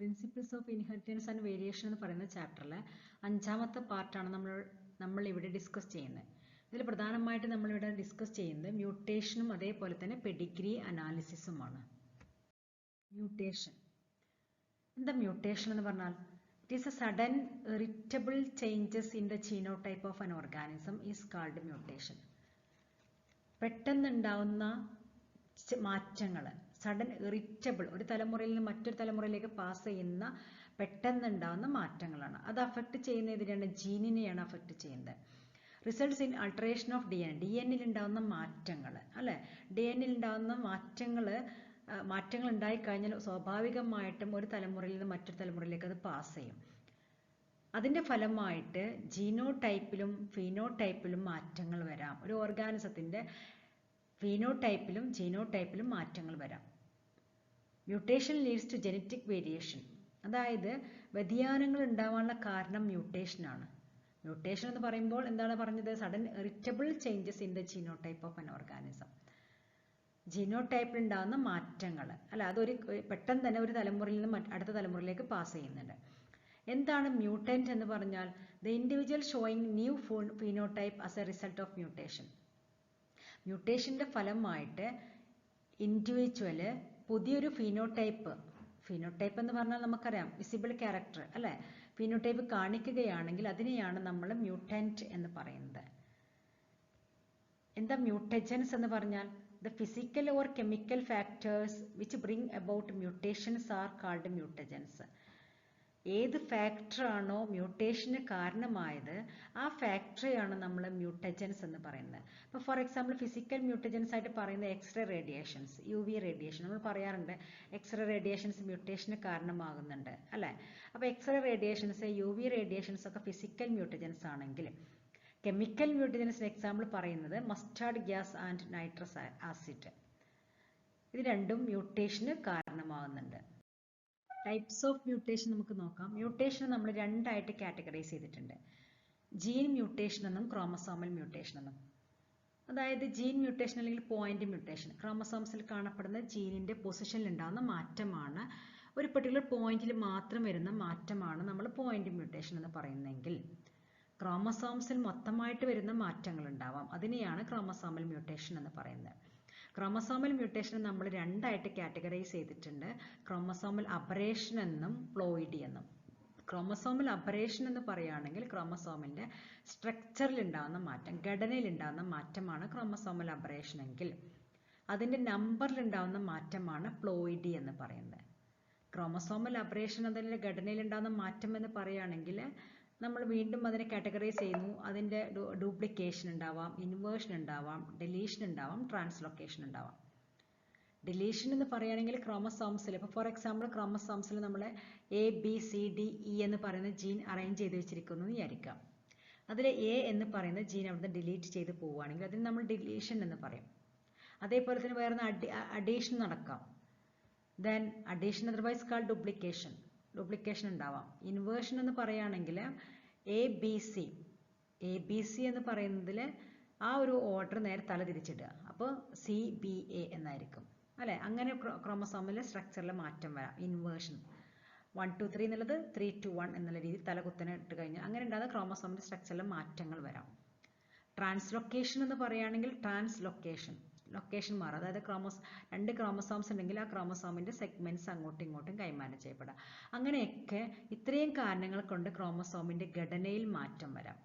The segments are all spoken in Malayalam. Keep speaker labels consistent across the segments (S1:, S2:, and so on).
S1: Principles of inheritance and variation എന്ന് പറയുന്ന ചാപ്റ്ററിലെ 5ാമത്തെ പാർട്ടാണ് നമ്മൾ ഇവിടെ ഡിസ്കസ് ചെയ്യുന്നത്. ഇതിൽ പ്രധാനമായിട്ട് നമ്മളിവിടെ ഡിസ്കസ് ചെയ്യുന്നത് മ്യൂട്ടേഷനും അതേപോലെ തന്നെ പെഡിഗ്രി അനാലിസിസുമാണ്. മ്യൂട്ടേഷൻ എന്താ മ്യൂട്ടേഷൻ എന്ന് പറഞ്ഞാൽ it is a sudden heritable changes in the genotype of an organism is called mutation. പെട്ടെന്നുണ്ടാവുന്ന മാറ്റങ്ങൾ, സഡൻ ഇറിറ്റബിൾ, ഒരു തലമുറയിൽ നിന്ന് മറ്റൊരു തലമുറയിലേക്ക് പാസ് ചെയ്യുന്ന പെട്ടെന്നുണ്ടാവുന്ന മാറ്റങ്ങളാണ്. അത് അഫക്റ്റ് ചെയ്യുന്ന ഇതിനാണ്, ജീനിനെയാണ് അഫക്റ്റ് ചെയ്യുന്നത്. Results in alteration of D N എയിൽ ഉണ്ടാകുന്ന മാറ്റങ്ങൾ അല്ലെ, ഡി എൻ എയിൽ ഉണ്ടാകുന്ന മാറ്റങ്ങൾ ഉണ്ടായിക്കഴിഞ്ഞാൽ സ്വാഭാവികമായിട്ടും ഒരു തലമുറയിൽ നിന്ന് മറ്റൊരു തലമുറയിലേക്ക് അത് പാസ് ചെയ്യും. അതിൻ്റെ ഫലമായിട്ട് ജീനോടൈപ്പിലും ഫീനോടൈപ്പിലും മാറ്റങ്ങൾ വരാം. ഒരു ഓർഗാനിസത്തിൻ്റെ ഫീനോടൈപ്പിലും ജീനോടൈപ്പിലും മാറ്റങ്ങൾ വരാം. Mutation leads to genetic variation, അതായത് വ്യതിയാനങ്ങൾ ഉണ്ടാവാനുള്ള കാരണം മ്യൂട്ടേഷനാണ്. മ്യൂട്ടേഷൻ എന്ന് പറയുമ്പോൾ എന്താണ് പറഞ്ഞത്? Sudden heritable changes in the genotype of an organism. ജീനോടൈപ്പിൽ ഉണ്ടാകുന്ന മാറ്റങ്ങൾ അല്ല, അതൊരു പെട്ടെന്ന് തന്നെ ഒരു തലമുറയിൽ നിന്ന് അടുത്ത തലമുറയിലേക്ക് പാസ് ചെയ്യുന്നുണ്ട്. എന്താണ് മ്യൂട്ടന്റ് എന്ന് പറഞ്ഞാൽ? The individual showing new phenotype as a result of mutation. മ്യൂട്ടേഷൻ്റെ ഫലമായിട്ട് ഇൻഡിവിജ്വല് പുതിയൊരു ഫീനോടൈപ്പ് എന്ന് പറഞ്ഞാൽ നമുക്കറിയാം വിസിബിൾ ക്യാരക്ടർ അല്ലെ, ഫീനോടൈപ്പ് കാണിക്കുകയാണെങ്കിൽ അതിനെയാണ് നമ്മൾ മ്യൂട്ടന്റ് എന്ന് പറയുന്നത്. എന്താ മ്യൂട്ടജൻസ് എന്ന് പറഞ്ഞാൽ? The physical or chemical factors which bring about mutations are called mutagens. ഏത് ഫാക്ടറാണോ മ്യൂട്ടേഷന് കാരണമായത് ആ ഫാക്ടറിയാണ് നമ്മൾ മ്യൂട്ടജൻസ് എന്ന് പറയുന്നത്. ഇപ്പോൾ ഫോർ എക്സാമ്പിൾ ഫിസിക്കൽ മ്യൂട്ടജൻസ് ആയിട്ട് പറയുന്ന എക്സ്റേ റേഡിയേഷൻസ്, UV റേഡിയേഷൻ നമ്മൾ പറയാറുണ്ട്. എക്സ്റേ റേഡിയേഷൻസ് മ്യൂട്ടേഷന് കാരണമാകുന്നുണ്ട് അല്ലേ. അപ്പോൾ എക്സ്റേ റേഡിയേഷൻസ്, UV റേഡിയേഷൻസ് ഒക്കെ ഫിസിക്കൽ മ്യൂട്ടജൻസ് ആണെങ്കിൽ, കെമിക്കൽ മ്യൂട്ടജൻസിന് എക്സാമ്പിൾ പറയുന്നത് mustard gas and nitrous acid. ഇത് രണ്ടും മ്യൂട്ടേഷന് കാരണമാകുന്നുണ്ട്. ടൈപ്സ് ഓഫ് മ്യൂട്ടേഷൻ നമുക്ക് നോക്കാം. മ്യൂട്ടേഷൻ നമ്മൾ രണ്ടായിട്ട് കാറ്റഗറൈസ് ചെയ്തിട്ടുണ്ട്, ജീൻ മ്യൂട്ടേഷൻ എന്നും ക്രോമസോമൽ മ്യൂട്ടേഷൻ എന്നും. അതായത് ജീൻ മ്യൂട്ടേഷൻ അല്ലെങ്കിൽ പോയിന്റ് മ്യൂട്ടേഷൻ, ക്രോമസോംസിൽ കാണപ്പെടുന്ന ജീനിന്റെ പൊസിഷനിൽ ഉണ്ടാകുന്ന മാറ്റമാണ്, ഒരു പെർട്ടിക്കുലർ പോയിന്റിൽ മാത്രം വരുന്ന മാറ്റമാണ് നമ്മൾ പോയിന്റ് മ്യൂട്ടേഷൻ എന്ന് പറയുന്നതെങ്കിൽ, ക്രോമസോംസിൽ മൊത്തമായിട്ട് വരുന്ന മാറ്റങ്ങൾ ഉണ്ടാവാം, അതിനെയാണ് ക്രോമസോമൽ മ്യൂട്ടേഷൻ എന്ന് പറയുന്നത്. ക്രോമസോമൽ മ്യൂട്ടേഷൻ നമ്മൾ രണ്ടായിട്ട് കാറ്റഗറൈസ് ചെയ്തിട്ടുണ്ട്, ക്രോമസോമൽ അബറേഷൻ എന്നും പ്ലോയിഡി എന്നും. ക്രോമസോമൽ അബറേഷൻ എന്ന് പറയുകയാണെങ്കിൽ ക്രോമസോമിന്റെ സ്ട്രക്ചറിൽ ഉണ്ടാകുന്ന മാറ്റം, ഘടനയിൽ ഉണ്ടാകുന്ന മാറ്റമാണ് ക്രോമസോമൽ അബറേഷൻ എങ്കിൽ, അതിന്റെ നമ്പറിൽ ഉണ്ടാകുന്ന മാറ്റമാണ് പ്ലോയിഡി എന്ന് പറയുന്നത്. ക്രോമസോമൽ അബറേഷൻ അതിന്റെ ഘടനയിൽ ഉണ്ടാകുന്ന മാറ്റം എന്ന് പറയുകയാണെങ്കിൽ നമ്മൾ വീണ്ടും അതിനെ കാറ്റഗറൈസ് ചെയ്യുന്നു. അതിൻ്റെ ഡ്യൂപ്ലിക്കേഷൻ ഉണ്ടാവാം, ഇൻവേർഷൻ ഉണ്ടാവാം, ഡെലീഷൻ ഉണ്ടാവാം, ട്രാൻസ്ലൊക്കേഷൻ ഉണ്ടാവാം. ഡെലീഷൻ എന്ന് പറയുകയാണെങ്കിൽ ക്രോമസോംസിൽ, ഇപ്പോൾ ഫോർ എക്സാമ്പിൾ ക്രോമസോംസിൽ നമ്മൾ ABCDE എന്ന് പറയുന്ന ജീൻ അറേഞ്ച് ചെയ്ത് വെച്ചിരിക്കുന്നു എന്ന് വിചാരിക്കാം. അതിൽ A എന്ന് പറയുന്ന ജീൻ അവിടുന്ന് ഡിലീറ്റ് ചെയ്ത് പോവുകയാണെങ്കിൽ അതിന് നമ്മൾ ഡിലീഷൻ എന്ന് പറയും. അതേപോലെ തന്നെ വേറെ അഡീഷൻ നടക്കാം. Then addition otherwise called duplication ഉണ്ടാവാം. ഇൻവേർഷൻ എന്ന് പറയുകയാണെങ്കിൽ ABC എന്ന് പറയുന്നതിൽ ആ ഒരു ഓർഡർ നേരെ തല തിരിച്ചിടുക, അപ്പോൾ CBA എന്നായിരിക്കും അല്ലെ. അങ്ങനെ ക്രോമസോമിലെ സ്ട്രക്ചറിൽ മാറ്റം വരാം. ഇൻവേർഷൻ 1 to 3 എന്നുള്ളത് 3 to 1 എന്നുള്ള രീതിയിൽ തല കുത്തനെ ഇട്ട് കഴിഞ്ഞാൽ അങ്ങനെ ഉണ്ടാകുന്ന ക്രോമസോമിന്റെ സ്ട്രക്ചറിൽ മാറ്റങ്ങൾ വരാം. ട്രാൻസ്ലൊക്കേഷൻ എന്ന് പറയുകയാണെങ്കിൽ ലൊക്കേഷൻ മാറും, അതായത് രണ്ട് ക്രോമസോംസ് ഉണ്ടെങ്കിൽ ആ ക്രോമസോമിന്റെ സെഗ്മെന്റ്സ് അങ്ങോട്ടും ഇങ്ങോട്ടും കൈമാറ്റം ചെയ്യപ്പെടാം. അങ്ങനെയൊക്കെ ഇത്രയും കാരണങ്ങൾ കൊണ്ട് ക്രോമസോമിന്റെ ഘടനയിൽ മാറ്റം വരാം,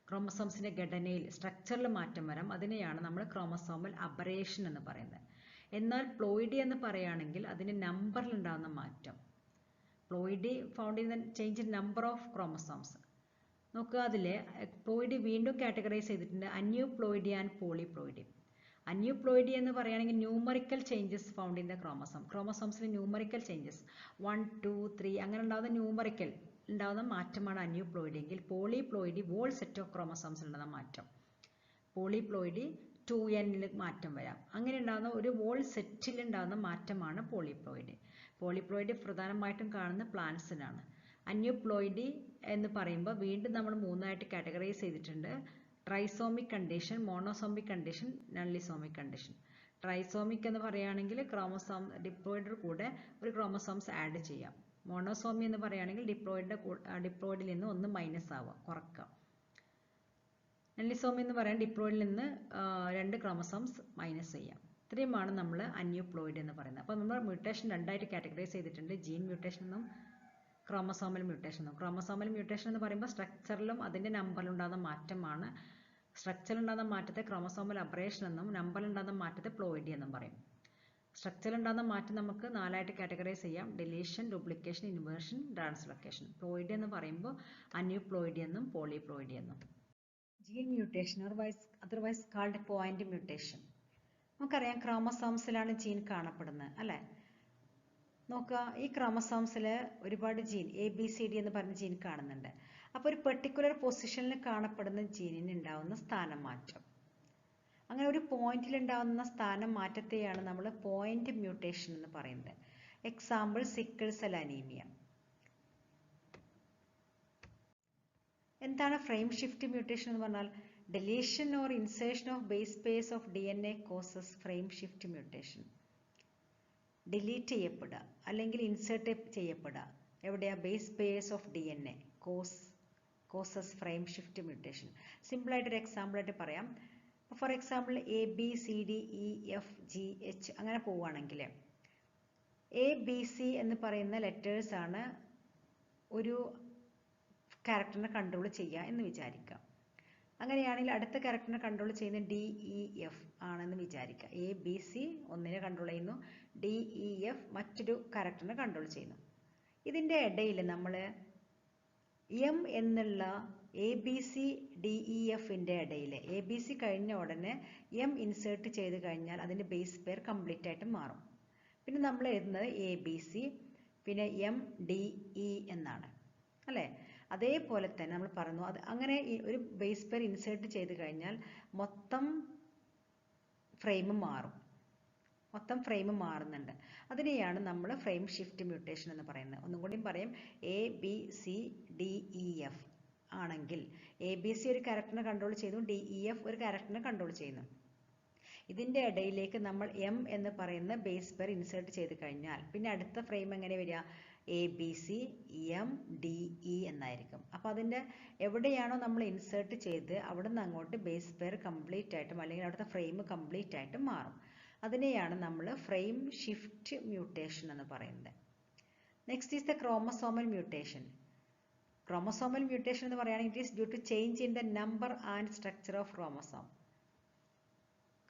S1: ക്രോമസോംസിന്റെ ഘടനയിൽ സ്ട്രക്ചറിൽ മാറ്റം വരാം. അതിനെയാണ് നമ്മൾ ക്രോമസോമൽ അബറേഷൻ എന്ന് പറയുന്നത്. എന്നാൽ പ്ലോയിഡി എന്ന് പറയുകയാണെങ്കിൽ അതിന്റെ നമ്പറിൽ ഉണ്ടാകുന്ന മാറ്റം, ploidy found in the change in number of chromosomes. നോക്കുക, അതില് പ്ലോയിഡി വീണ്ടും കാറ്റഗറൈസ് ചെയ്തിട്ടുണ്ട്, അന്യൂപ്ലോയിഡി ആൻഡ് പോളിപ്ലോയിഡി. അന്യൂപ്ലോയിഡി എന്ന് പറയുകയാണെങ്കിൽ numerical changes found in the ക്രോമസോംസിൽ ന്യൂമറിക്കൽ ചേഞ്ചസ് 1, 2, 3 അങ്ങനെ ഉണ്ടാകുന്ന മാറ്റമാണ് അന്യൂപ്ലോയിഡി എങ്കിൽ, പോളിപ്ലോയിഡി വോൾ സെറ്റ് ഓഫ് ക്രോമസോംസിൽ ഉണ്ടാകുന്ന മാറ്റം, പോളിപ്ലോയിഡി 2N മാറ്റം വരാം. അങ്ങനെ ഉണ്ടാകുന്ന ഒരു വോൾ സെറ്റിൽ ഉണ്ടാകുന്ന മാറ്റമാണ് പോളിപ്ലോയിഡി പ്രധാനമായിട്ടും കാണുന്ന പ്ലാന്റ്സിനാണ്. അന്യൂപ്ലോയിഡി എന്ന് പറയുമ്പോൾ വീണ്ടും നമ്മൾ മൂന്നായിട്ട് കാറ്റഗറൈസ് ചെയ്തിട്ടുണ്ട്, ട്രൈസോമിക് കണ്ടീഷൻ, മോണോസോമിക് കണ്ടീഷൻ, നള്ളിസോമിക് കണ്ടീഷൻ. ട്രൈസോമിക് എന്ന് പറയുകയാണെങ്കിൽ ക്രോമസോം ഡിപ്ലോയിഡ് കൂടെ ഒരു ക്രോമസോംസ് ആഡ് ചെയ്യാം. മോണോസോമി എന്ന് പറയുകയാണെങ്കിൽ ഡിപ്ലോയിഡിൽ നിന്ന് ഒന്ന് മൈനസ് ആവുക, കുറക്കുക. അല്ലിസോമി എന്ന് പറയാൻ ഡിപ്ലോയിഡിൽ നിന്ന് 2 ക്രോമസോംസ് മൈനസ് ചെയ്യാം. ഇത്രയുമാണ് നമ്മൾ അന്യൂപ്ലോയിഡ് എന്ന് പറയുന്നത്. അപ്പോൾ നമ്മൾ മ്യൂട്ടേഷൻ രണ്ടായിട്ട് കാറ്റഗറൈസ് ചെയ്തിട്ടുണ്ട്, ജീൻ മ്യൂട്ടേഷൻ എന്നും ക്രോമസോമൽ മ്യൂട്ടേഷൻ എന്നും. ക്രോമസോമൽ മ്യൂട്ടേഷൻ എന്ന് പറയുമ്പോൾ സ്ട്രക്ചറിലും അതിൻ്റെ നമ്പറിലും ഉണ്ടാകുന്ന മാറ്റമാണ്. സ്ട്രക്ചറിൽ ഉണ്ടാകുന്ന മാറ്റത്തെ ക്രോമസോമൽ അബ്രേഷൻ എന്നും നമ്പറിൽ ഉണ്ടാകുന്ന മാറ്റത്തെ പ്ലോയിഡി എന്നും പറയും. സ്ട്രക്ചറിൽ ഉണ്ടാകുന്ന മാറ്റം നമുക്ക് 4ആയിട്ട് കാറ്റഗറൈസ് ചെയ്യാം: deletion, duplication, inversion, translocation. Ploidy എന്ന് പറയുമ്പോൾ അന്യൂപ്ലോയിഡി എന്നും പോളിപ്ലോയിഡി എന്നും. Gene mutation otherwise called point mutation. നമുക്കറിയാം ക്രോമസോംസിലാണ് ജീൻ കാണപ്പെടുന്നത് അല്ലേ? നോക്കുക, ഈ ക്രോമസോംസിൽ ഒരുപാട് ജീൻ ABCD എന്ന് പറഞ്ഞ ജീൻ കാണുന്നുണ്ട്. അപ്പോൾ ഒരു പെർട്ടിക്കുലർ പൊസിഷനിൽ കാണപ്പെടുന്ന ജീനിന് ഉണ്ടാവുന്ന സ്ഥാനമാറ്റം, അങ്ങനെ ഒരു പോയിന്റിൽ ഉണ്ടാവുന്ന സ്ഥാനം മാറ്റത്തെയാണ് നമ്മൾ പോയിന്റ് മ്യൂട്ടേഷൻ എന്ന് പറയുന്നത്. Example sickle cell anaemia. എന്താണ് ഫ്രെയിം ഷിഫ്റ്റ് മ്യൂട്ടേഷൻ എന്ന് പറഞ്ഞാൽ? Deletion or insertion of base pairs of DNA causes frame shift mutation. Delete ചെയ്യപ്പെടുക അല്ലെങ്കിൽ ഇൻസേർട്ട് ചെയ്യപ്പെടുക എവിടെയാ? Base pairs of DNA causes frame shift mutation. സിമ്പിളായിട്ടൊരു എക്സാമ്പിളായിട്ട് പറയാം. ഫോർ എക്സാമ്പിൾ ABCDEFGH അങ്ങനെ പോവുകയാണെങ്കിൽ ABC എന്ന് പറയുന്ന ലെറ്റേഴ്സ് ആണ് ഒരു ക്യാരക്ടറിനെ കൺട്രോൾ ചെയ്യുക എന്ന് വിചാരിക്കാം. അങ്ങനെയാണെങ്കിൽ അടുത്ത ക്യാരക്ടറിനെ കൺട്രോൾ ചെയ്യുന്ന DEF ആണെന്ന് വിചാരിക്കുക. ABC ഒന്നിനെ കൺട്രോൾ ചെയ്യുന്നു, DEF മറ്റൊരു ക്യാരക്ടറിനെ കൺട്രോൾ ചെയ്യുന്നു. ഇതിൻ്റെ ഇടയിൽ നമ്മൾ M എന്നുള്ള ABCDEFൻ്റെ ഇടയിൽ ABC കഴിഞ്ഞ ഉടനെ M ഇൻസേർട്ട് ചെയ്ത് കഴിഞ്ഞാൽ അതിൻ്റെ ബേസ് പെയർ കംപ്ലീറ്റ് ആയിട്ട് മാറും. പിന്നെ നമ്മൾ എഴുതുന്നത് ABC പിന്നെ MDE എന്നാണ് അല്ലേ? അതേപോലെ തന്നെ നമ്മൾ പറഞ്ഞു അത് അങ്ങനെ ഒരു ബേസ് പെയർ ഇൻസേർട്ട് ചെയ്ത് കഴിഞ്ഞാൽ മൊത്തം ഫ്രെയിം മാറുന്നുണ്ട്. അതിനെയാണ് നമ്മൾ ഫ്രെയിം ഷിഫ്റ്റ് മ്യൂട്ടേഷൻ എന്ന് പറയുന്നത്. ഒന്നും കൂടി പറയും, ABCDEF ആണെങ്കിൽ ABC ഒരു ക്യാരക്ടറിനെ കൺട്രോൾ ചെയ്യുന്നു, DEF ഒരു ക്യാരക്ടറിനെ കൺട്രോൾ ചെയ്യുന്നു. ഇതിൻ്റെ ഇടയിലേക്ക് നമ്മൾ M എന്ന് പറയുന്ന ബേസ് പെയർ ഇൻസേർട്ട് ചെയ്ത് കഴിഞ്ഞാൽ പിന്നെ അടുത്ത ഫ്രെയിം എങ്ങനെ വരിക? ABCMDE എന്നായിരിക്കും. അപ്പോൾ അതിൻ്റെ എവിടെയാണോ നമ്മൾ ഇൻസേർട്ട് ചെയ്ത് അവിടെ നിന്ന് അങ്ങോട്ട് ബേസ് പെയർ കംപ്ലീറ്റ് ആയിട്ടും അല്ലെങ്കിൽ അവിടുത്തെ ഫ്രെയിം കംപ്ലീറ്റ് ആയിട്ടും മാറും. അതിനെയാണ് നമ്മൾ ഫ്രെയിം ഷിഫ്റ്റ് മ്യൂട്ടേഷൻ എന്ന് പറയുന്നത്. Next is the chromosomal mutation. Chromosomal mutation എന്ന് പറയുകയാണെങ്കിൽ it is due to change in the number and structure of chromosome.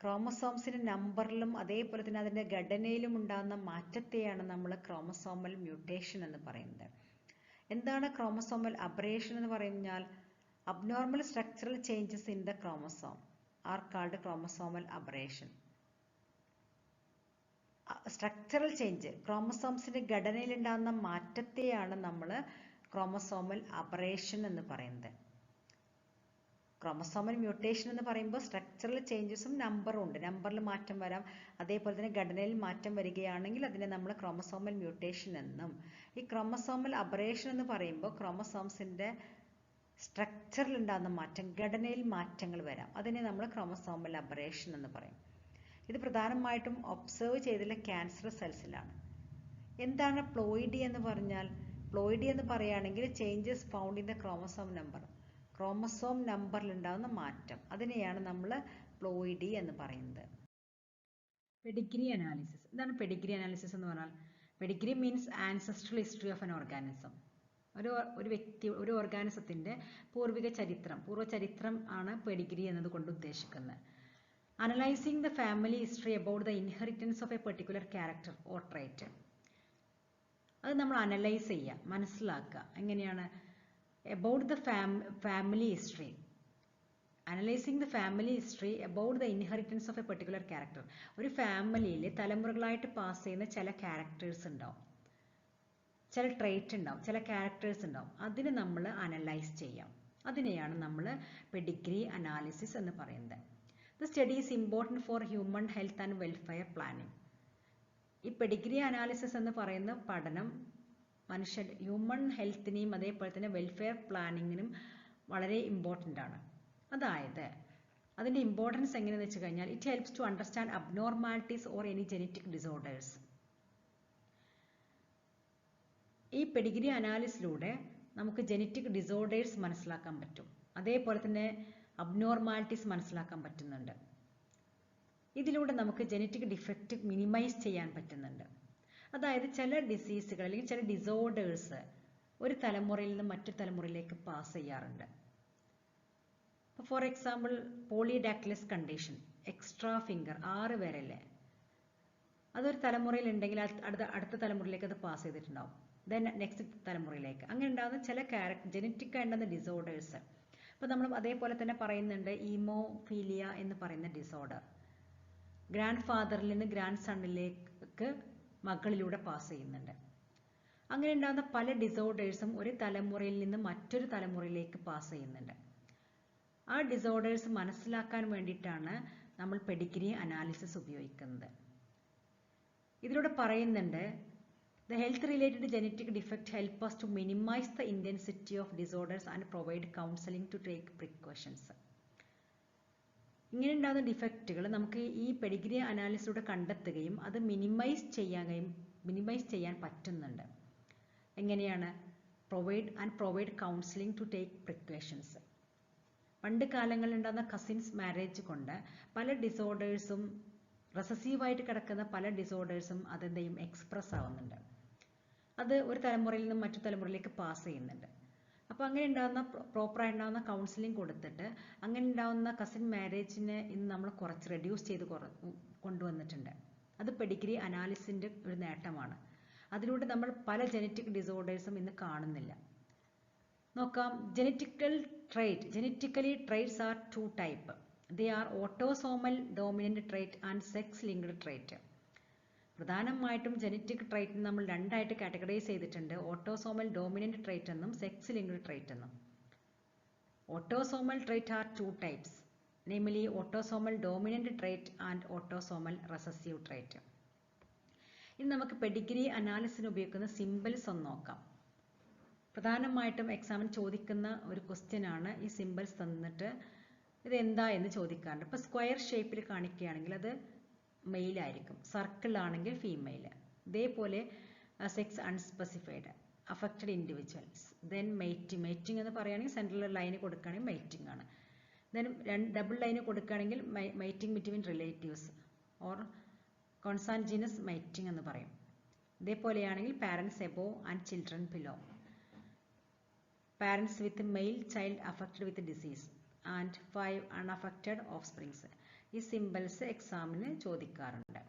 S1: ക്രോമസോംസിൻ്റെ നമ്പറിലും അതേപോലെ തന്നെ അതിൻ്റെ ഘടനയിലും ഉണ്ടാകുന്ന മാറ്റത്തെയാണ് നമ്മൾ ക്രോമസോമൽ മ്യൂട്ടേഷൻ എന്ന് പറയുന്നത്. എന്താണ് ക്രോമസോമൽ അബ്രേഷൻ എന്ന് പറഞ്ഞാൽ? Abnormal structural changes in the chromosome are called chromosomal aberration. Structural change, ക്രോമസോംസിൻ്റെ ഘടനയിൽ ഉണ്ടാകുന്ന മാറ്റത്തെയാണ് നമ്മൾ ക്രോമസോമൽ അബ്രേഷൻ എന്ന് പറയുന്നത്. ക്രോമസോമൽ മ്യൂട്ടേഷൻ എന്ന് പറയുമ്പോൾ സ്ട്രക്ചറൽ ചേഞ്ചസും നമ്പറും ഉണ്ട്, നമ്പറിൽ മാറ്റം വരാം. അതേപോലെ തന്നെ ഘടനയിൽ മാറ്റം വരികയാണെങ്കിൽ അതിനെ നമ്മൾ ക്രോമസോമൽ മ്യൂട്ടേഷൻ എന്നും, ഈ ക്രോമസോമൽ അബ്രേഷൻ എന്ന് പറയുമ്പോൾ ക്രോമസോംസിൻ്റെ സ്ട്രക്ചറിൽ ഉണ്ടാകുന്ന മാറ്റം, ഘടനയിൽ മാറ്റങ്ങൾ വരാം, അതിനെ നമ്മൾ ക്രോമസോമൽ അബ്രേഷൻ എന്ന് പറയും. ഇത് പ്രധാനമായിട്ടും ഒബ്സർവ് ചെയ്തിട്ടുള്ള ക്യാൻസർ സെൽസിലാണ്. എന്താണ് പ്ലോയിഡി എന്ന് പറഞ്ഞാൽ? പ്ലോയിഡി എന്ന് പറയുകയാണെങ്കിൽ changes found in the chromosome number, chromosome നമ്പറിൽ ഉണ്ടാകുന്ന മാറ്റം, അതിനെയാണ് നമ്മൾ പ്ലോയിഡി എന്ന് പറയുന്നത്. Pedigree analysis. എന്താണ് പെഡിഗ്രി അനാലിസിസ് എന്ന് പറഞ്ഞാൽ? Pedigree means ancestral history of an organism. ഒരു ഓർഗാനിസത്തിൻ്റെ പൂർവ്വചരിത്രം ആണ് പെഡിഗ്രി എന്നതുകൊണ്ട് ഉദ്ദേശിക്കുന്നത്. Analysing the family history about the inheritance of A particular character or trait. അത് നമ്മൾ അനലൈസ് ചെയ്യുക, മനസ്സിലാക്കുക. എങ്ങനെയാണ്? about the family history, analyzing the family history about the inheritance of a particular character. ഒരു ഫാമിലിയിൽ തലമുറകളായിട്ട് പാസ് ചെയ്യുന്ന ചില ക്യാരക്ടേഴ്സ് ഉണ്ടാവും, ചില ട്രേറ്റ് ഉണ്ടാവും, ചില ക്യാരക്ടേഴ്സ് ഉണ്ടാവും. അതിനെ നമ്മൾ അനലൈസ് ചെയ്യാം. അതിനെയാണ് നമ്മൾ പെഡിഗ്രി അനാലിസിസ് എന്ന് പറയുന്നത്. The study is important for human health and welfare planning. ഈ പെഡിഗ്രി അനാലിസിസ് എന്ന് പറയുന്ന പഠനം ഹ്യൂമൻ ഹെൽത്തിനെയും അതേപോലെ തന്നെ വെൽഫെയർ പ്ലാനിങ്ങിനും വളരെ ഇമ്പോർട്ടൻ്റ് ആണ്. അതായത് അതിൻ്റെ ഇമ്പോർട്ടൻസ് എങ്ങനെയെന്ന് വെച്ച് കഴിഞ്ഞാൽ it helps to understand abnormalities or any genetic disorders. ഈ പെഡിഗ്രി അനാലിസിലൂടെ നമുക്ക് ജനറ്റിക് ഡിസോർഡേഴ്സ് മനസ്സിലാക്കാൻ പറ്റും. അതേപോലെ തന്നെ അബ്നോർമാലിറ്റീസ് മനസ്സിലാക്കാൻ പറ്റുന്നുണ്ട്. ഇതിലൂടെ നമുക്ക് ജനറ്റിക് ഡിഫക്റ്റ് മിനിമൈസ് ചെയ്യാൻ പറ്റുന്നുണ്ട്. അതായത് ചില ഡിസീസുകൾ അല്ലെങ്കിൽ ചില ഡിസോർഡേഴ്സ് ഒരു തലമുറയിൽ നിന്ന് മറ്റൊരു തലമുറയിലേക്ക് പാസ് ചെയ്യാറുണ്ട്. For example polydactylous condition, extra finger, 6 വിരല്, അതൊരു തലമുറയിൽ ഉണ്ടെങ്കിൽ അടുത്ത തലമുറയിലേക്ക് അത് പാസ് ചെയ്തിട്ടുണ്ടാവും. ദെൻ നെക്സ്റ്റ് തലമുറയിലേക്ക് അങ്ങനെ ഉണ്ടാകുന്ന ചില ജനറ്റിക് ആയിട്ടുള്ള ഡിസോർഡേഴ്സ്. അപ്പോൾ നമ്മൾ അതേപോലെ തന്നെ പറയുന്നുണ്ട് ഈമോഫീലിയ എന്ന് പറയുന്ന ഡിസോർഡർ ഗ്രാൻഡ് ഫാദറിൽ നിന്ന് ഗ്രാൻഡ് സണ്ണിലേക്ക് മകളിലൂടെ പാസ് ചെയ്യുന്നുണ്ട്. അങ്ങനെ ഉണ്ടാകുന്ന പല ഡിസോർഡേഴ്സും ഒരു തലമുറയിൽ നിന്ന് മറ്റൊരു തലമുറയിലേക്ക് പാസ് ചെയ്യുന്നുണ്ട്. ആ ഡിസോർഡേഴ്സ് മനസ്സിലാക്കാൻ വേണ്ടിയിട്ടാണ് നമ്മൾ പെഡിഗ്രി അനാലിസിസ് ഉപയോഗിക്കുന്നത്. ഇതിലൂടെ പറയുന്നുണ്ട് the health related genetic defect help us to minimize the intensity of disorders and provide counseling to take precautions. ഇങ്ങനെ ഉണ്ടാകുന്ന ഡിഫക്റ്റുകൾ നമുക്ക് ഈ പെഡിഗ്രി അനാലിസിലൂടെ കണ്ടെത്തുകയും അത് മിനിമൈസ് ചെയ്യാൻ പറ്റുന്നുണ്ട്. എങ്ങനെയാണ്? Provide counselling to take precautions. പണ്ട് കാലങ്ങളിൽ ഉണ്ടാകുന്ന കസിൻസ് മാരേജ് കൊണ്ട് പല ഡിസോർഡേഴ്സും റെസസീവായിട്ട് കിടക്കുന്ന പല ഡിസോർഡേഴ്സും അതെന്തെയും എക്സ്പ്രസ് ആവുന്നുണ്ട്. അത് ഒരു തലമുറയിൽ നിന്നും മറ്റു തലമുറയിലേക്ക് പാസ് ചെയ്യുന്നുണ്ട്. അപ്പോൾ അങ്ങനെ ഉണ്ടാകുന്ന പ്രോപ്പറായിട്ടുണ്ടാകുന്ന കൗൺസിലിംഗ് കൊടുത്തിട്ട് അങ്ങനെ ഉണ്ടാകുന്ന കസിൻ മാരേജിനെ ഇന്ന് നമ്മൾ കുറച്ച് റെഡ്യൂസ് ചെയ്ത് കൊണ്ടുവന്നിട്ടുണ്ട്. അത് പെഡിഗ്രി അനാലിസിൻ്റെ ഒരു നേട്ടമാണ്. അതിലൂടെ നമ്മൾ പല ജനറ്റിക് ഡിസോർഡേഴ്സും ഇന്ന് കാണുന്നില്ല. നോക്കാം. Genetically traits are 2 type. They are autosomal dominant trait and sex linked trait. പ്രധാനമായിട്ടും ജനറ്റിക് ട്രൈറ്റിന് നമ്മൾ 2 ആയിട്ട് കാറ്റഗറൈസ് ചെയ്തിട്ടുണ്ട്. ഓട്ടോസോമൽ ഡോമിനന്റ് ട്രൈറ്റ് എന്നും സെക്സ് ലിങ്ക്ഡ് ട്രൈറ്റ് എന്നും. Autosomal trait are 2 types, namely autosomal dominant trait and autosomal recessive trait. ഇനി നമുക്ക് പെഡിഗ്രി അനാലിസിന് ഉപയോഗിക്കുന്ന സിംബൽസ് ഒന്ന് നോക്കാം. പ്രധാനമായിട്ടും എക്സാമിന് ചോദിക്കുന്ന ഒരു ക്വസ്റ്റ്യൻ ആണ്. ഈ സിംബൽസ് തന്നിട്ട് ഇത് എന്താ എന്ന് ചോദിക്കാറുണ്ട്. ഇപ്പോൾ സ്ക്വയർ ഷേപ്പിൽ കാണിക്കുകയാണെങ്കിൽ അത് മെയിൽ ആയിരിക്കും, സർക്കിൾ ആണെങ്കിൽ ഫീമെയിൽ. ഇതേപോലെ sex unspecified, affected individuals, then mating എന്ന് പറയുകയാണെങ്കിൽ സെൻട്രൽ ലൈന് കൊടുക്കുകയാണെങ്കിൽ മേറ്റിംഗ് ആണ്. ദെൻ ഡബിൾ ലൈന് കൊടുക്കുകയാണെങ്കിൽ mating between relatives or consanguineous mating എന്ന് പറയും. ഇതേപോലെയാണെങ്കിൽ parents above and children below, parents with male child affected with disease and 5 unaffected offsprings. ഈ സിംബൽസ് എക്സാമിന് ചോദിക്കാറുണ്ട്.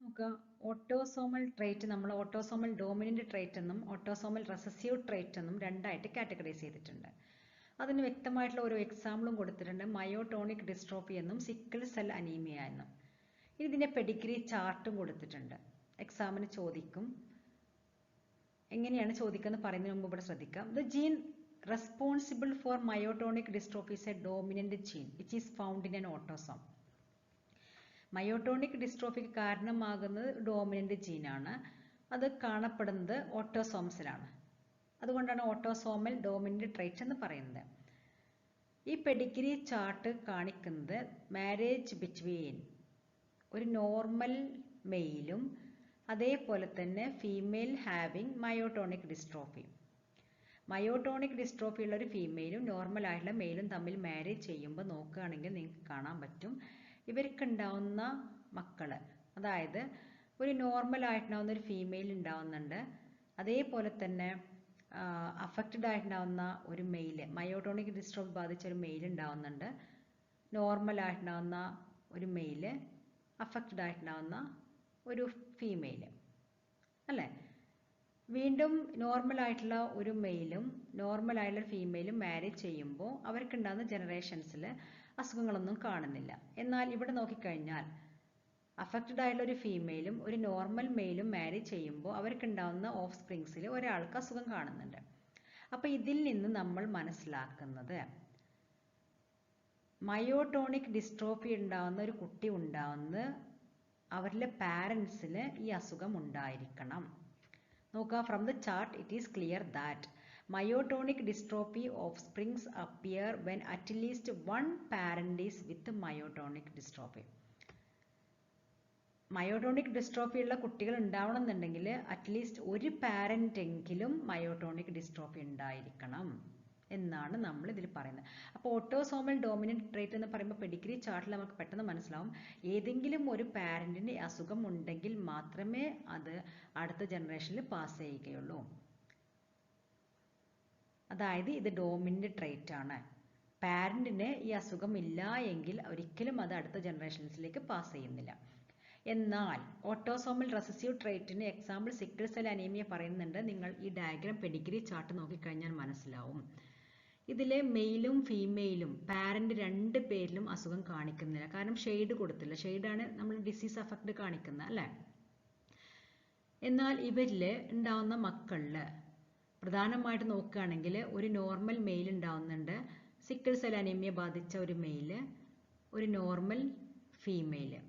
S1: നമുക്ക് ഓട്ടോസോമൽ ട്രൈറ്റ് നമ്മൾ ഓട്ടോസോമൽ ഡോമിനന്റ് ട്രൈറ്റ് എന്നും ഓട്ടോസോമൽ റെസസീവ് ട്രൈറ്റ് എന്നും 2 ആയിട്ട് കാറ്റഗറൈസ് ചെയ്തിട്ടുണ്ട്. അതിന് വ്യക്തമായിട്ടുള്ള ഒരു എക്സാമ്പിളും കൊടുത്തിട്ടുണ്ട്. മയോട്ടോണിക് ഡിസ്ട്രോഫി എന്നും സിക്കിൾ സെൽ അനീമിയ എന്നും. ഇതിൻ്റെ പെഡിഗ്രി ചാർട്ടും കൊടുത്തിട്ടുണ്ട്. എക്സാമിന് ചോദിക്കും. എങ്ങനെയാണ് ചോദിക്കുന്നത് പറയുന്നതിന് മുമ്പ് ഇവിടെ ശ്രദ്ധിക്കാം. The gene responsible for myotonic dystrophy is a dominant gene which is found in an autosome. Myotonic ഡിസ്ട്രോഫിക്ക് കാരണമാകുന്നത് ഡോമിനന്റ് ജീനാണ്. അത് കാണപ്പെടുന്നത് ഓട്ടോസോംസിലാണ്. അതുകൊണ്ടാണ് ഓട്ടോസോമൽ ഡോമിനന്റ് ട്രൈറ്റ് എന്ന് പറയുന്നത്. ഈ പെഡിഗ്രി ചാർട്ട് കാണിക്കുന്നത് മാരേജ് ബിറ്റ്വീൻ ഒരു നോർമൽ മെയിലും അതേപോലെ തന്നെ female having myotonic dystrophy. Myotonic dystrophy ഉള്ള ഒരു ഫീമെയിലും നോർമൽ ആയിട്ടുള്ള മെയിലും തമ്മിൽ മാരേജ് ചെയ്യുമ്പോൾ നോക്കുകയാണെങ്കിൽ നിങ്ങൾക്ക് കാണാൻ പറ്റും ഇവർക്ക് ഉണ്ടാവുന്ന മക്കള്, അതായത് ഒരു നോർമൽ ആയിട്ടുണ്ടാവുന്ന ഒരു ഫീമെയിൽ ഉണ്ടാവുന്നുണ്ട്, അതേപോലെ തന്നെ അഫക്റ്റഡ് ആയിട്ടുണ്ടാവുന്ന ഒരു മെയില്, മയോട്ടോണിക് ഡിസ്ട്രോഫി ബാധിച്ച ഒരു മെയിൽ ഉണ്ടാവുന്നുണ്ട്, നോർമൽ ആയിട്ടുണ്ടാവുന്ന ഒരു മെയില്, അഫക്റ്റഡ് ആയിട്ടുണ്ടാവുന്ന ഒരു ഫീമെയില് അല്ലേ. വീണ്ടും നോർമൽ ആയിട്ടുള്ള ഒരു മെയിലും നോർമൽ ആയിട്ടുള്ള ഫീമെയിലും മാരേജ് ചെയ്യുമ്പോൾ അവർക്കുണ്ടാകുന്ന ജനറേഷൻസിൽ അസുഖങ്ങളൊന്നും കാണുന്നില്ല. എന്നാൽ ഇവിടെ നോക്കിക്കഴിഞ്ഞാൽ അഫക്റ്റഡ് ആയിട്ടുള്ള ഒരു ഫീമെയിലും ഒരു നോർമൽ മെയിലും മാരേജ് ചെയ്യുമ്പോൾ അവർക്കുണ്ടാകുന്ന ഓഫ് സ്പ്രിങ്സിൽ ഒരാൾക്ക് അസുഖം കാണുന്നുണ്ട്. അപ്പോൾ ഇതിൽ നിന്ന് നമ്മൾ മനസ്സിലാക്കുന്നത് മയോട്ടോണിക് ഡിസ്ട്രോഫി ഉണ്ടാകുന്ന ഒരു കുട്ടി ഉണ്ടാകുന്നത് അവരിലെ പാരൻസിന് ഈ അസുഖം ഉണ്ടായിരിക്കണം. നോക്കുക, from the chart it is clear that Myotonic dystrophy offsprings appear when at least one parent is with myotonic dystrophy. Myotonic dystrophy ഉള്ള കുട്ടികൾ ഉണ്ടാവണമെന്നുണ്ടെങ്കിൽ അറ്റ്ലീസ്റ്റ് ഒരു പാരന്റ് എങ്കിലും മയോട്ടോണിക് ഡിസ്ട്രോഫി ഉണ്ടായിരിക്കണം എന്നാണ് നമ്മൾ ഇതിൽ പറയുന്നത്. അപ്പോൾ ഓട്ടോസോമൽ ഡോമിനന്റ് ട്രേറ്റ് എന്ന് പറയുമ്പോൾ പെഡിഗ്രി ചാർട്ടിൽ നമുക്ക് പെട്ടെന്ന് മനസ്സിലാവും ഏതെങ്കിലും ഒരു പാരന്റിന് അസുഖം ഉണ്ടെങ്കിൽ മാത്രമേ അത് അടുത്ത ജനറേഷനിൽ പാസ് ചെയ്യുകയുള്ളൂ. അതായത് ഇത് ഡോമിനന്റ് ട്രേറ്റ് ആണ്. പാരന്റിന് ഈ അസുഖം ഇല്ല എങ്കിൽ ഒരിക്കലും അത് അടുത്ത ജനറേഷൻസിലേക്ക് പാസ് ചെയ്യുന്നില്ല. എന്നാൽ ഓട്ടോസോമൽ റെസസീവ് ട്രേറ്റിന് എക്സാമ്പിൾ സിക്കിൾ സെൽ അനീമിയ പറയുന്നുണ്ട്. നിങ്ങൾ ഈ ഡയഗ്രാം പെഡിഗ്രി ചാർട്ട് നോക്കിക്കഴിഞ്ഞാൽ മനസ്സിലാവും. ഇതിലെ മെയിലും ഫീമെയിലും പാരന്റ് രണ്ട് പേരിലും അസുഖം കാണിക്കുന്നില്ല. കാരണം ഷെയ്ഡ് കൊടുത്തില്ല. ഷെയ്ഡാണ് നമ്മൾ ഡിസീസ് അഫക്റ്റ് കാണിക്കുന്നത് അല്ലേ. എന്നാൽ ഇവരിൽ ഉണ്ടാവുന്ന മക്കളിൽ പ്രധാനമായിട്ട് നോക്കുകയാണെങ്കിൽ ഒരു നോർമൽ മെയിൽ ഉണ്ടാവുന്നുണ്ട്, സിക്കിൾ സെൽ അനീമിയ ബാധിച്ച ഒരു മെയില്, ഒരു നോർമൽ ഫീമെയില്,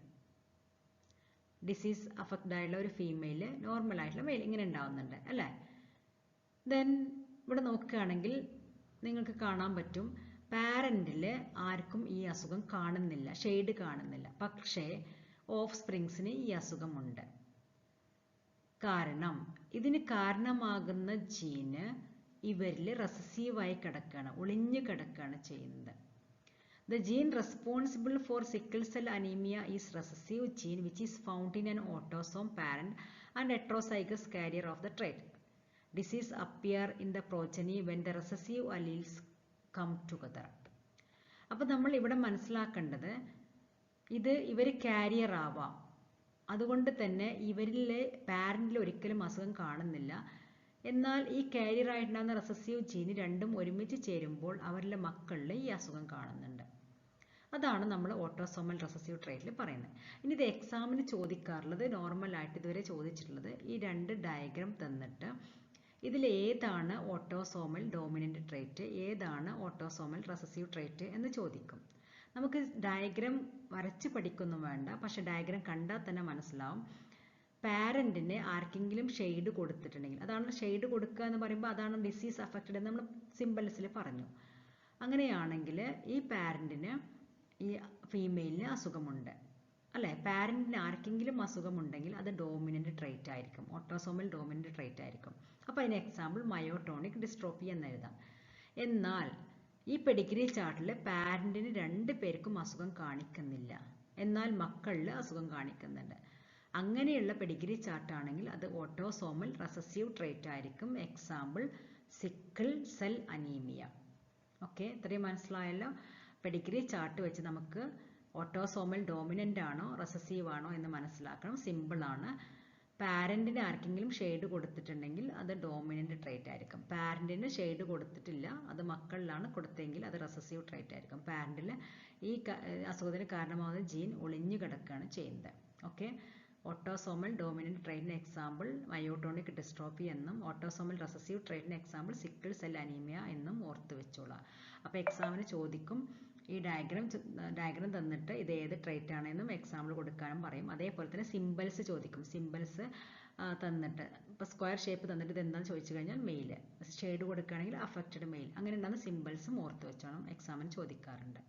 S1: ഡിസീസ് അഫക്റ്റഡ് ആയിട്ടുള്ള ഒരു ഫീമെയില്, നോർമൽ ആയിട്ടുള്ള മെയിൽ, ഇങ്ങനെ ഉണ്ടാവുന്നുണ്ട് അല്ലേ. ദെൻ ഇവിടെ നോക്കുകയാണെങ്കിൽ നിങ്ങൾക്ക് കാണാൻ പറ്റും പാരന്റിൽ ആർക്കും ഈ അസുഖം കാണുന്നില്ല, ഷെയ്ഡ് കാണുന്നില്ല. പക്ഷേ ഓഫ് സ്പ്രിങ്സിന് ഈ അസുഖമുണ്ട്. കാരണം ഇതിന് കാരണമാകുന്ന ജീന് ഇവരിൽ റെസസീവായി കിടക്കുകയാണ്, ഒളിഞ്ഞു കിടക്കുകയാണ് ചെയ്യുന്നത്. The gene responsible for sickle cell anemia is recessive gene which is found in an autosome parent and heterozygous carrier of the trait. Disease appear in the progeny when the recessive alleles come together. അപ്പോൾ നമ്മൾ ഇവിടെ മനസ്സിലാക്കേണ്ടത് ഇത് ഇവർ കാരിയർ ആവാം, അതുകൊണ്ട് തന്നെ ഇവരിലെ പാരന്റിൽ ഒരിക്കലും അസുഖം കാണുന്നില്ല. എന്നാൽ ഈ കാരിയർ ആയിട്ടുണ്ടാകുന്ന റെസസീവ് ജീന് രണ്ടും ഒരുമിച്ച് ചേരുമ്പോൾ അവരിലെ മക്കളിൽ ഈ അസുഖം കാണുന്നുണ്ട്. അതാണ് നമ്മൾ ഓട്ടോസോമൽ റെസസീവ് ട്രേറ്റിൽ പറയുന്നത്. ഇനി ഇത് എക്സാമിന് ചോദിക്കാറുള്ളത്, നോർമലായിട്ട് ഇതുവരെ ചോദിച്ചിട്ടുള്ളത് ഈ രണ്ട് ഡയഗ്രാം തന്നിട്ട് ഇതിൽ ഏതാണ് ഓട്ടോസോമൽ ഡോമിനന്റ് ട്രേറ്റ്, ഏതാണ് ഓട്ടോസോമൽ റെസസീവ് ട്രേറ്റ് എന്ന് ചോദിക്കും. നമുക്ക് ഡയഗ്രാം വരച്ച് പഠിക്കൊന്നും വേണ്ട, പക്ഷെ ഡയഗ്രാം കണ്ടാൽ തന്നെ മനസ്സിലാവും. പാരന്റിന് ആർക്കെങ്കിലും ഷെയ്ഡ് കൊടുത്തിട്ടുണ്ടെങ്കിൽ, അതാണ് ഷെയ്ഡ് കൊടുക്കുക എന്ന് പറയുമ്പോൾ അതാണ് ഡിസീസ് അഫക്റ്റഡ് എന്ന് നമ്മൾ സിംബൽസിൽ പറഞ്ഞു. അങ്ങനെയാണെങ്കിൽ ഈ പാരന്റിന് ഈ ഫീമെയിലിന് അസുഖമുണ്ട് അല്ലേ. പാരന്റിന് ആർക്കെങ്കിലും അസുഖമുണ്ടെങ്കിൽ അത് ഡോമിനന്റ് ട്രേറ്റ് ആയിരിക്കും, ഓട്ടോസോമൽ ഡോമിനന്റ് ട്രേറ്റ് ആയിരിക്കും. അപ്പോൾ അതിന് എക്സാമ്പിൾ മയോട്ടോണിക് ഡിസ്ട്രോഫി എന്ന് എഴുതാം. എന്നാൽ ഈ പെഡിഗ്രി ചാർട്ടിൽ പാരന്റിന് രണ്ട് പേർക്കും അസുഖം കാണിക്കുന്നില്ല, എന്നാൽ മക്കളിൽ അസുഖം കാണിക്കുന്നുണ്ട്. അങ്ങനെയുള്ള പെഡിഗ്രി ചാർട്ടാണെങ്കിൽ അത് ഓട്ടോസോമൽ റെസസീവ് ട്രേറ്റ് ആയിരിക്കും. Example sickle cell anaemia. Okay, ഇത്രയും മനസ്സിലായല്ലോ. പെഡിഗ്രി ചാർട്ട് വെച്ച് നമുക്ക് ഓട്ടോസോമൽ ഡോമിനന്റ് ആണോ റെസസീവ് ആണോ എന്ന് മനസ്സിലാക്കണം. സിമ്പിളാണ്. പാരന്റിന് ആർക്കെങ്കിലും ഷെയ്ഡ് കൊടുത്തിട്ടുണ്ടെങ്കിൽ അത് ഡോമിനന്റ് ട്രേറ്റ് ആയിരിക്കും. പാരന്റിന് ഷെയ്ഡ് കൊടുത്തിട്ടില്ല, അത് മക്കളിലാണ് കൊടുത്തെങ്കിൽ അത് റെസസീവ് ട്രേറ്റ് ആയിരിക്കും. പാരന്റിൽ ഈ അസുഖത്തിന് കാരണമാകുന്ന ജീൻ ഒളിഞ്ഞു കിടക്കുകയാണ് ചെയ്യുന്നത്. ഓക്കെ, ഓട്ടോസോമൽ ഡോമിനന്റ് ട്രേറ്റിന് എക്സാമ്പിൾ മയോട്ടോണിക് ഡിസ്ട്രോഫി എന്നും ഓട്ടോസോമൽ റെസസീവ് ട്രേറ്റിന് എക്സാമ്പിൾ സിക്കിൾ സെൽ അനീമിയ എന്നും ഓർത്ത് വെച്ചോളാം. അപ്പോൾ എക്സാമിന് ചോദിക്കും ഈ ഡയഗ്രാം തന്നിട്ട് ഇത് ഏത് ട്രേറ്റ് ആണെന്നും എക്സാമ്പിൾ കൊടുക്കാനും പറയും. അതേപോലെ തന്നെ സിംബൽസ് ചോദിക്കും. സിംബൽസ് തന്നിട്ട് ഇപ്പോൾ സ്ക്വയർ ഷേപ്പ് തന്നിട്ട് ഇത് എന്താണെന്ന് ചോദിച്ചു കഴിഞ്ഞാൽ മെയിൽ, ഷെയ്ഡ് കൊടുക്കുകയാണെങ്കിൽ അഫക്റ്റഡ് മെയിൽ, അങ്ങനെ ഉണ്ടാകുന്ന സിംബൽസും ഓർത്ത് വെച്ചോണം, എക്സാമിന് ചോദിക്കാറുണ്ട്.